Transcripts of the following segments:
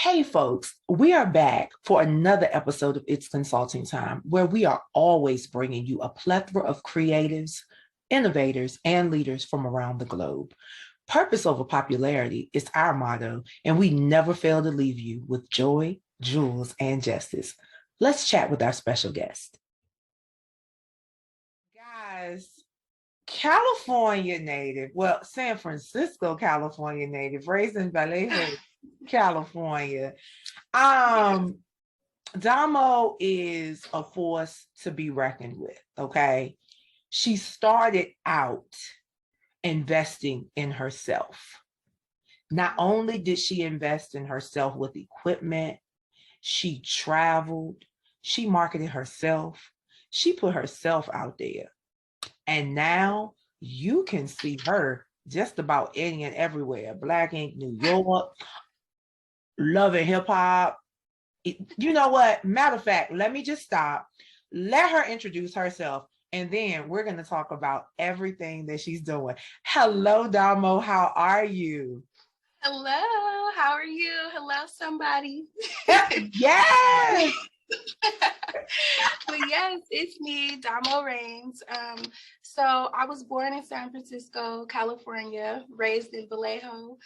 Hey, folks, we are back for another episode of It's Consulting Time, where we are always bringing you a plethora of creatives, innovators, and leaders from around the globe. Purpose over popularity is our motto, and we never fail to leave you with joy, jewels, and justice. Let's chat with our special guest. Guys, California native, well, San Francisco, California native, raised in Vallejo, California. Um, Domo is a force to be reckoned with, okay? She started out investing in herself. Not only did she invest in herself with equipment, she traveled, she marketed herself, she put herself out there. And now you can see her just about any and everywhere. Black Ink, New York, Love and Hip Hop. You know what? Matter of fact, let me just stop. Let her introduce herself, and then we're going to talk about everything that she's doing. Hello, Domo. How are you? Hello, how are you? Hello, somebody. Yes. But yes, it's me, Domo Reignz. So I was born in San Francisco, California, raised in Vallejo.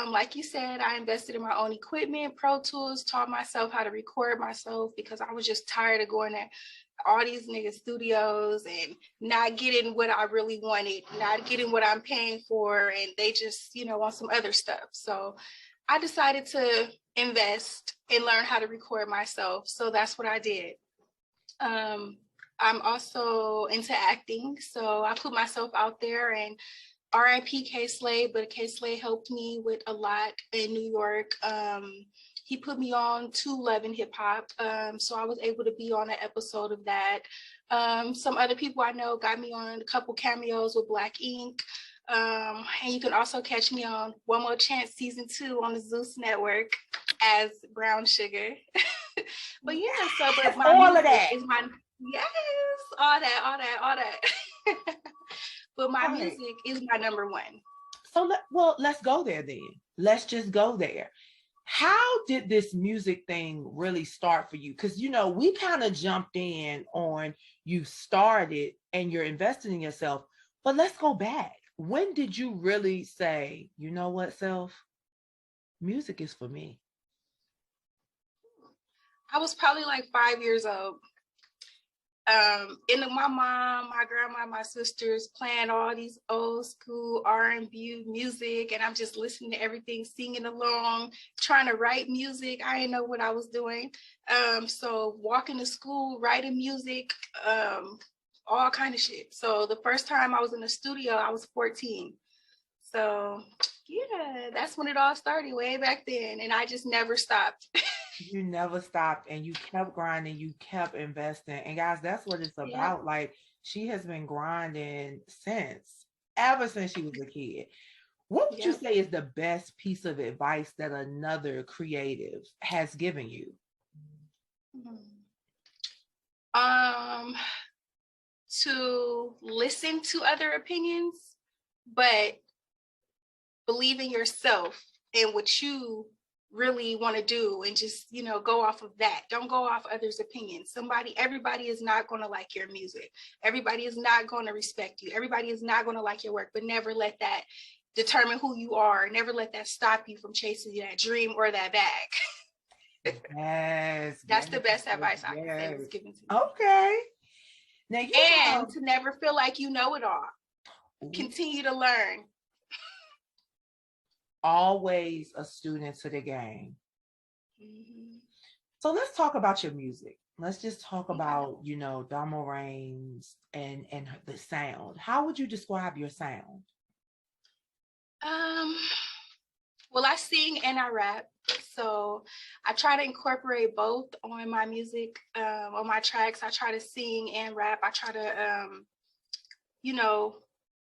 Like you said, I invested in my own equipment, Pro Tools, taught myself how to record myself because I was just tired of going to all these nigga studios and not getting what I really wanted, not getting what I'm paying for, and they just, want some other stuff. So I decided to invest and learn how to record myself. So that's what I did. I'm also into acting, so I put myself out there, and RIP K Slade, but K Slade helped me with a lot in New York. He put me on to Love and Hip Hop, so I was able to be on an episode of that. Some other people I know got me on a couple cameos with Black Ink. And you can also catch me on One More Chance Season 2 on the Zeus Network as Brown Sugar. But yeah, but my all of that is my yes, all that. But my music is my number one. So let's go there then. Let's just go there. How did this music thing really start for you? Because we kind of jumped in on you started and you're investing in yourself, but let's go back. When did you really say, you know what, self, music is for me? I was probably like 5 years old. And my mom, my grandma, my sisters playing all these old school R&B music, and I'm just listening to everything, singing along, trying to write music. I didn't know what I was doing. So walking to school, writing music, all kind of shit. So the first time I was in the studio, I was 14. So yeah, that's when it all started, way back then, and I just never stopped. You never stopped, and you kept grinding, you kept investing. And guys, that's what it's about. Yeah. Like, she has been grinding ever since she was a kid. What would you say is the best piece of advice that another creative has given you? To listen to other opinions, but believe in yourself and what you really want to do, and just go off of that. Don't go off others' opinions. Everybody is not going to like your music. Everybody is not going to respect you. Everybody is not going to like your work, but never let that determine who you are. Never let that stop you from chasing that dream or that bag. Yes, that's the best advice I can say was given to me. Okay. Now to never feel like you know it all. Continue to learn. Always a student to the game. Mm-hmm. So let's talk about your music. Let's just talk about, Domo Reignz and the sound. How would you describe your sound? Well, I sing and I rap. So I try to incorporate both on my music, on my tracks. I try to sing and rap. I try to,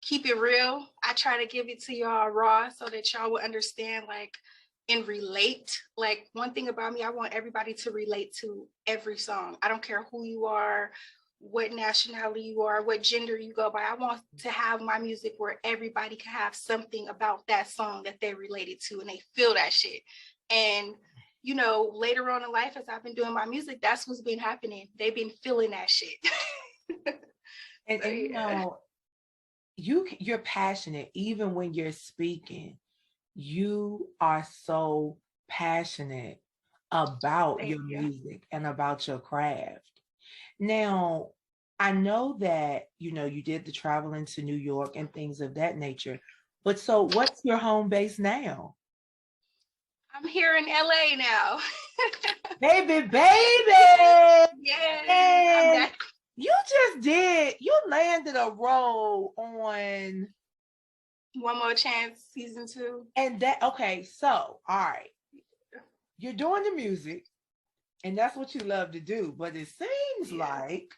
keep it real. I try to give it to y'all raw so that y'all will understand, and relate. Like, one thing about me, I want everybody to relate to every song. I don't care who you are, what nationality you are, what gender you go by. I want to have my music where everybody can have something about that song that they related to and they feel that shit. And later on in life, as I've been doing my music, that's what's been happening. They've been feeling that shit. And you're passionate even when you're speaking. You are so passionate about your music and about your craft. Now, I know that you did the traveling to New York and things of that nature, but so what's your home base now? I'm here in LA now. Baby. Yes, And you landed a role on One More Chance season 2. And okay, so all right, you're doing the music and that's what you love to do, but it seems like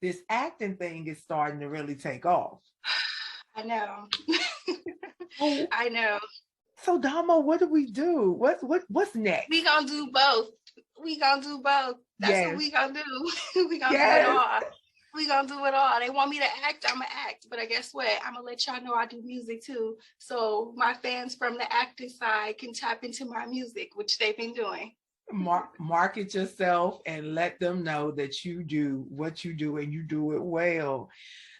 this acting thing is starting to really take off. I know. I know. So Domo, what do we do? What's next? We gonna do both. That's what we gonna do. We gonna do it all. We gonna do it all. They want me to act, I'ma act. But I guess what? I'm gonna let y'all know I do music too. So my fans from the acting side can tap into my music, which they've been doing. Market yourself and let them know that you do what you do and you do it well.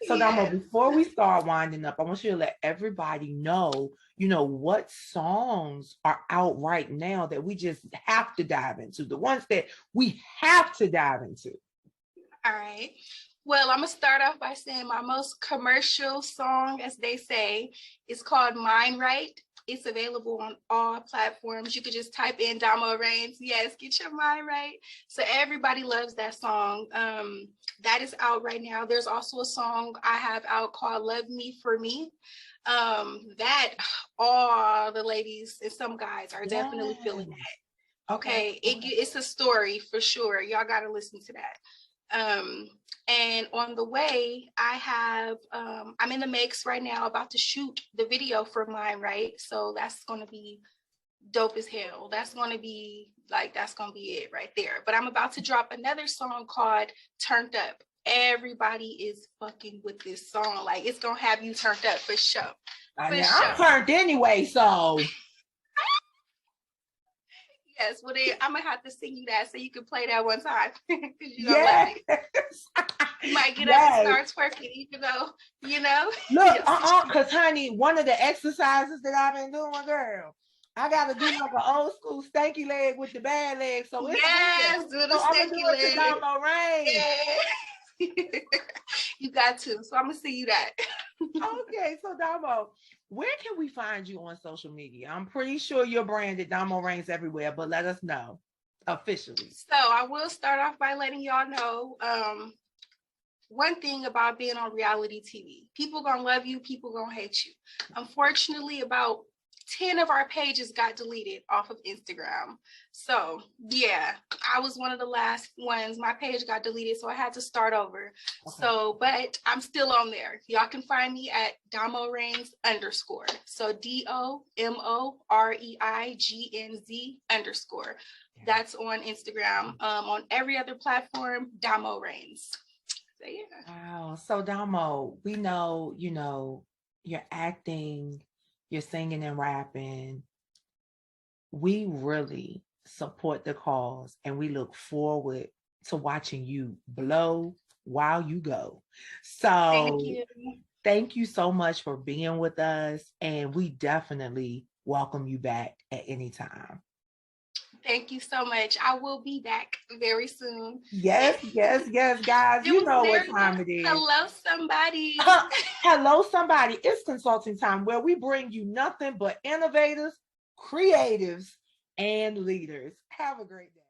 So Domo, before we start winding up, I want you to let everybody know, what songs are out right now that we just have to dive into, the ones that we have to dive into. All right. Well, I'm gonna start off by saying my most commercial song, as they say, is called Mind Right. It's available on all platforms. You could just type in Domo Reignz. Yes, get your mind right. So everybody loves that song. That is out right now. There's also a song I have out called Love Me For Me. That all the ladies and some guys are definitely feeling that. Okay. It's a story for sure. Y'all got to listen to that. And on the way, I'm in the mix right now, about to shoot the video for mine, right? So that's going to be dope as hell. That's going to be it right there. But I'm about to drop another song called Turned Up. Everybody is fucking with this song. Like, it's going to have you turned up for sure. I'm turned anyway, so. Yes, well, I'm gonna have to sing you that so you can play that one time. You love it. You might get up and start twerking, even though, Look, because honey, one of the exercises that I've been doing, girl, I gotta do like an old school stanky leg with the bad leg. So it's do the stanky leg. Domo Reignz. Yeah. You got to. So I'm gonna sing you that. Okay, so Domo, where can we find you on social media? I'm pretty sure you're branded Domo Reignz everywhere, but let us know officially. So I will start off by letting y'all know one thing about being on reality TV. People gonna love you, people gonna hate you. Unfortunately, about 10 of our pages got deleted off of Instagram. So yeah, I was one of the last ones. My page got deleted, so I had to start over. Okay. So, but I'm still on there. Y'all can find me at Domo Reignz _. So DOMOREIGNZ _. That's on Instagram. On every other platform, Domo Reignz. So yeah. Wow. So Domo, we know, you're acting, you're singing and rapping. We really support the cause and we look forward to watching you blow while you go. So thank you so much for being with us, and we definitely welcome you back at any time. Thank you so much. I will be back very soon. Yes, guys. You know what time it is. Hello, somebody. Hello, somebody. It's consulting time, where we bring you nothing but innovators, creatives, and leaders. Have a great day.